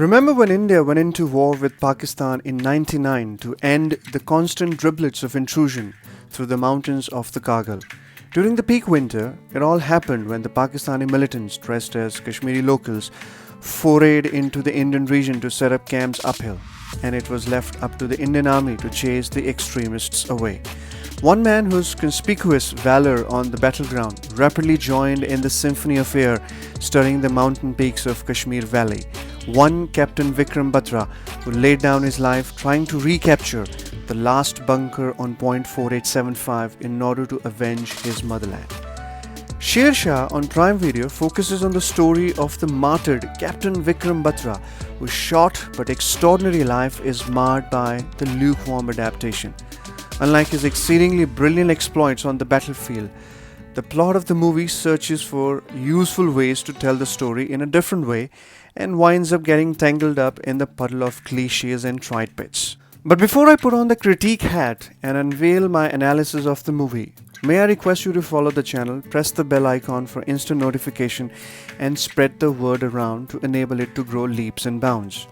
Remember when India went into war with Pakistan in 99 to end the constant driblets of intrusion through the mountains of the Kargil? During the peak winter, it all happened when the Pakistani militants, dressed as Kashmiri locals, forayed into the Indian region to set up camps uphill, and it was left up to the Indian army to chase the extremists away. One man whose conspicuous valor on the battleground rapidly joined in the symphony of air stirring the mountain peaks of Kashmir Valley. One Captain Vikram Batra, who laid down his life trying to recapture the last bunker on point 4875 in order to avenge his motherland. Shershaah on Prime Video focuses on the story of the martyred Captain Vikram Batra, whose short but extraordinary life is marred by the lukewarm adaptation. Unlike his exceedingly brilliant exploits on the battlefield, the plot of the movie searches for useful ways to tell the story in a different way and winds up getting tangled up in the puddle of cliches and trite bits. But before I put on the critique hat and unveil my analysis of the movie, may I request you to follow the channel, press the bell icon for instant notification, and spread the word around to enable it to grow leaps and bounds.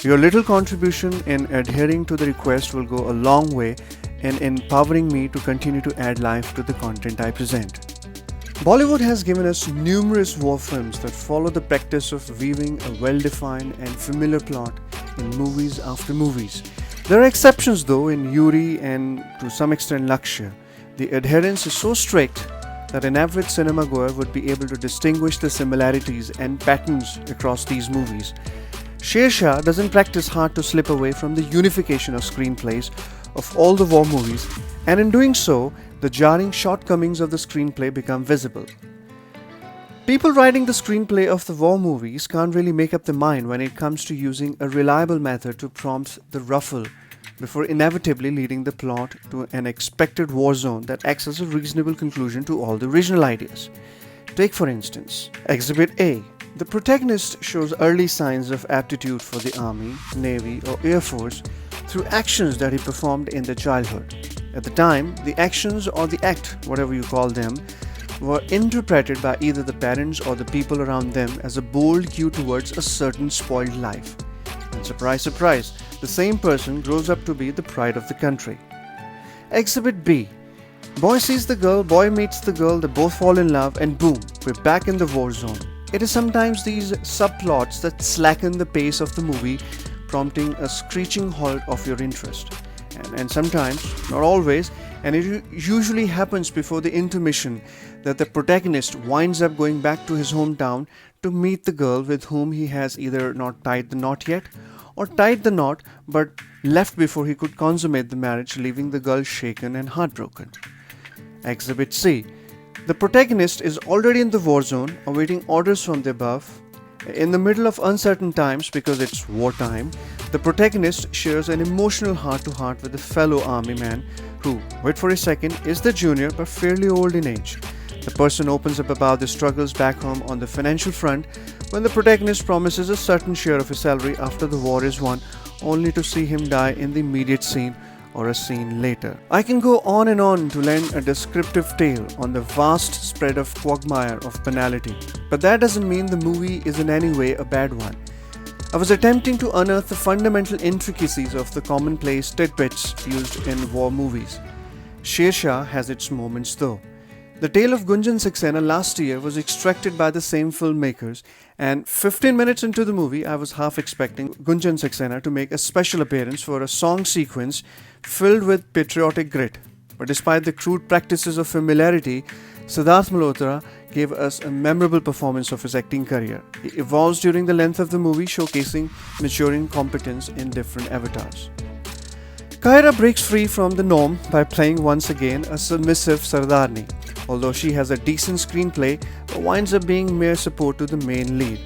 Your little contribution in adhering to the request will go a long way in empowering me to continue to add life to the content I present. Bollywood has given us numerous war films that follow the practice of weaving a well-defined and familiar plot in movies after movies. There are exceptions though in Yuri and to some extent Lakshya. The adherence is so strict that an average cinema goer would be able to distinguish the similarities and patterns across these movies. Shershaah doesn't practice hard to slip away from the unification of screenplays of all the war movies, and in doing so, the jarring shortcomings of the screenplay become visible. People writing the screenplay of the war movies can't really make up their mind when it comes to using a reliable method to prompt the ruffle before inevitably leading the plot to an expected war zone that acts as a reasonable conclusion to all the original ideas. Take for instance, Exhibit A. The protagonist shows early signs of aptitude for the army, navy or air force through actions that he performed in their childhood. At the time, the actions or the act, whatever you call them, were interpreted by either the parents or the people around them as a bold cue towards a certain spoiled life. And surprise, surprise, the same person grows up to be the pride of the country. Exhibit B. Boy sees the girl, boy meets the girl, they both fall in love, and boom, we're back in the war zone. It is sometimes these subplots that slacken the pace of the movie, prompting a screeching halt of your interest. And sometimes, not always, and it usually happens before the intermission, that the protagonist winds up going back to his hometown to meet the girl with whom he has either not tied the knot yet, or tied the knot but left before he could consummate the marriage, leaving the girl shaken and heartbroken. Exhibit C. The protagonist is already in the war zone, awaiting orders from the above. In the middle of uncertain times, because it's wartime, the protagonist shares an emotional heart-to-heart with a fellow army man who, wait for a second, is the junior but fairly old in age. The person opens up about the struggles back home on the financial front when the protagonist promises a certain share of his salary after the war is won, only to see him die in the immediate scene or a scene later. I can go on and on to lend a descriptive tale on the vast spread of quagmire of banality, but that doesn't mean the movie is in any way a bad one. I was attempting to unearth the fundamental intricacies of the commonplace tidbits used in war movies. Shershaah has its moments though. The tale of Gunjan Saxena last year was extracted by the same filmmakers, and 15 minutes into the movie I was half expecting Gunjan Saxena to make a special appearance for a song sequence filled with patriotic grit. But despite the crude practices of familiarity, Siddharth Malhotra gave us a memorable performance of his acting career. He evolves during the length of the movie, showcasing maturing competence in different avatars. Kaira breaks free from the norm by playing once again a submissive Sardarni. Although she has a decent screenplay, but winds up being mere support to the main lead.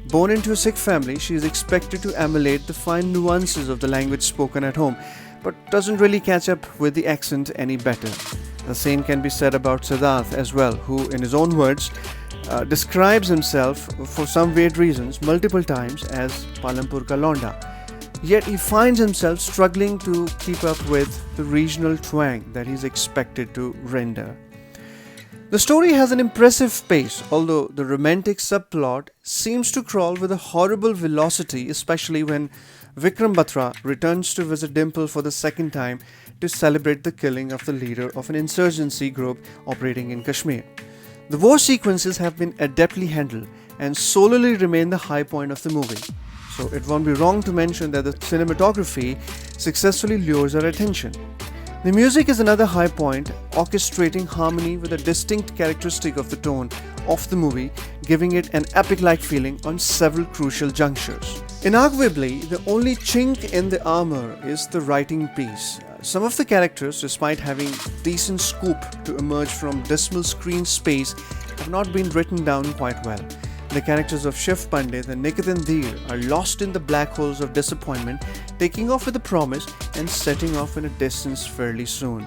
Born into a Sikh family, she is expected to emulate the fine nuances of the language spoken at home, but doesn't really catch up with the accent any better. The same can be said about Siddharth as well, who, in his own words, describes himself, for some weird reasons, multiple times as Palampur ka Londa. Yet he finds himself struggling to keep up with the regional twang that he's expected to render. The story has an impressive pace, although the romantic subplot seems to crawl with a horrible velocity, especially when Vikram Batra returns to visit Dimple for the second time to celebrate the killing of the leader of an insurgency group operating in Kashmir. The war sequences have been adeptly handled and solely remain the high point of the movie, so it won't be wrong to mention that the cinematography successfully lures our attention. The music is another high point, orchestrating harmony with a distinct characteristic of the tone of the movie, giving it an epic-like feeling on several crucial junctures. Inarguably, the only chink in the armor is the writing piece. Some of the characters, despite having decent scope to emerge from dismal screen space, have not been written down quite well. The characters of Shiv Pandit and Nikitan Dheer are lost in the black holes of disappointment, taking off with a promise and setting off in a distance fairly soon.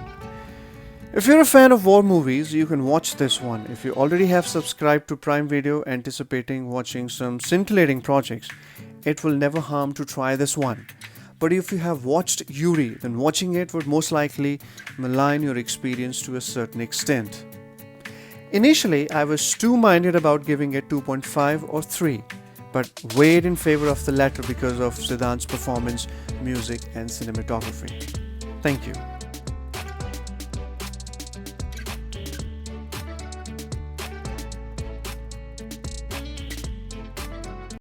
If you're a fan of war movies, you can watch this one. If you already have subscribed to Prime Video anticipating watching some scintillating projects, it will never harm to try this one. But if you have watched Yuri, then watching it would most likely malign your experience to a certain extent. Initially, I was two-minded about giving it 2.5 or 3, but weighed in favor of the latter because of Siddharth's performance, music, and cinematography. Thank you.